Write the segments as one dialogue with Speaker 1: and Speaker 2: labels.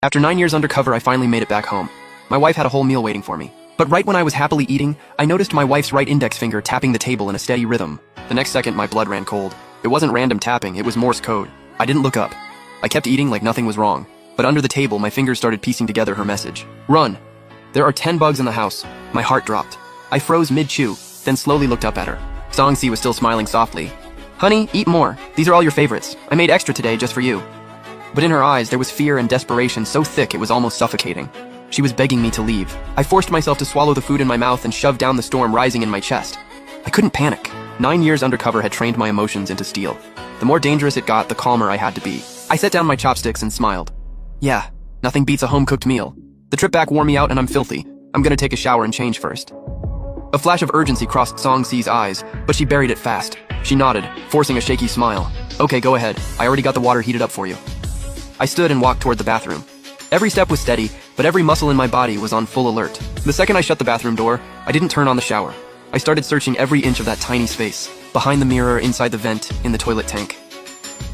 Speaker 1: After 9 years undercover, I finally made it back home. My wife had a whole meal waiting for me. But right when I was happily eating, I noticed my wife's right index finger tapping the table in a steady rhythm. The next second, my blood ran cold. It wasn't random tapping, it was Morse code. I didn't look up. I kept eating like nothing was wrong. But under the table, my fingers started piecing together her message. Run! There are 10 bugs in the house. My heart dropped. I froze mid-chew, then slowly looked up at her. Song-si was still smiling softly. Honey, eat more. These are all your favorites. I made extra today just for you. But in her eyes, there was fear and desperation so thick it was almost suffocating. She was begging me to leave. I forced myself to swallow the food in my mouth and shoved down the storm rising in my chest. I couldn't panic. 9 years undercover had trained my emotions into steel. The more dangerous it got, the calmer I had to be. I set down my chopsticks and smiled. Yeah, nothing beats a home-cooked meal. The trip back wore me out and I'm filthy. I'm gonna take a shower and change first. A flash of urgency crossed Song-si's eyes, but she buried it fast. She nodded, forcing a shaky smile. Okay, go ahead. I already got the water heated up for you. I stood and walked toward the bathroom. Every step was steady, but every muscle in my body was on full alert. The second I shut the bathroom door, I didn't turn on the shower. I started searching every inch of that tiny space, behind the mirror, inside the vent, in the toilet tank.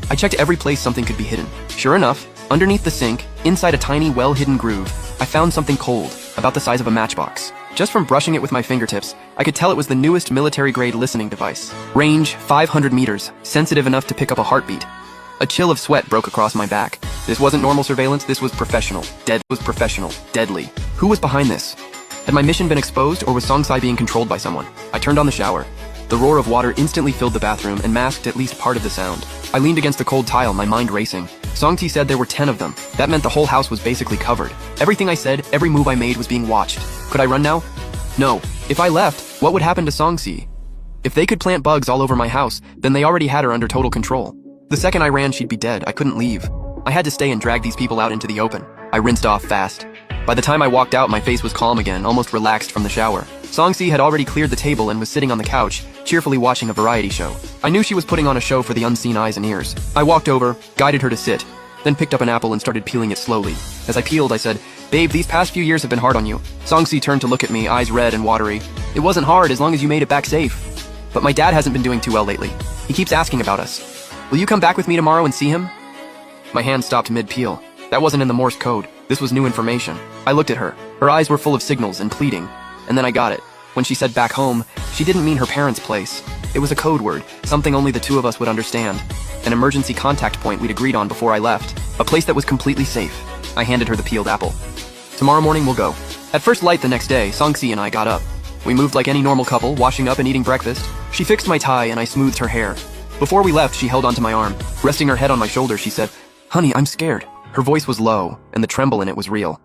Speaker 1: I checked every place something could be hidden. Sure enough, underneath the sink, inside a tiny, well-hidden groove, I found something cold, about the size of a matchbox. Just from brushing it with my fingertips, I could tell it was the newest military-grade listening device. Range, 500 meters, sensitive enough to pick up a heartbeat. A chill of sweat broke across my back. This wasn't normal surveillance, this was professional. Deadly. Who was behind this? Had my mission been exposed, or was Song-si being controlled by someone? I turned on the shower. The roar of water instantly filled the bathroom and masked at least part of the sound. I leaned against the cold tile, my mind racing. Song-si said there were 10 of them. That meant the whole house was basically covered. Everything I said, every move I made was being watched. Could I run now? No. If I left, what would happen to Song-si? If they could plant bugs all over my house, then they already had her under total control. The second I ran, she'd be dead. I couldn't leave. I had to stay and drag these people out into the open. I rinsed off fast. By the time I walked out, my face was calm again, almost relaxed from the shower. Song-si had already cleared the table and was sitting on the couch, cheerfully watching a variety show. I knew she was putting on a show for the unseen eyes and ears. I walked over, guided her to sit, then picked up an apple and started peeling it slowly. As I peeled, I said, Babe, these past few years have been hard on you. Song-si turned to look at me, eyes red and watery. It wasn't hard as long as you made it back safe. But my dad hasn't been doing too well lately. He keeps asking about us. Will you come back with me tomorrow and see him? My hand stopped mid-peel. That wasn't in the Morse code. This was new information. I looked at her. Her eyes were full of signals and pleading. And then I got it. When she said back home, she didn't mean her parents' place. It was a code word, something only the two of us would understand. An emergency contact point we'd agreed on before I left. A place that was completely safe. I handed her the peeled apple. Tomorrow morning we'll go. At first light the next day, Song-si and I got up. We moved like any normal couple, washing up and eating breakfast. She fixed my tie and I smoothed her hair. Before we left, she held onto my arm. Resting her head on my shoulder, she said, Honey, I'm scared. Her voice was low, and the tremble in it was real.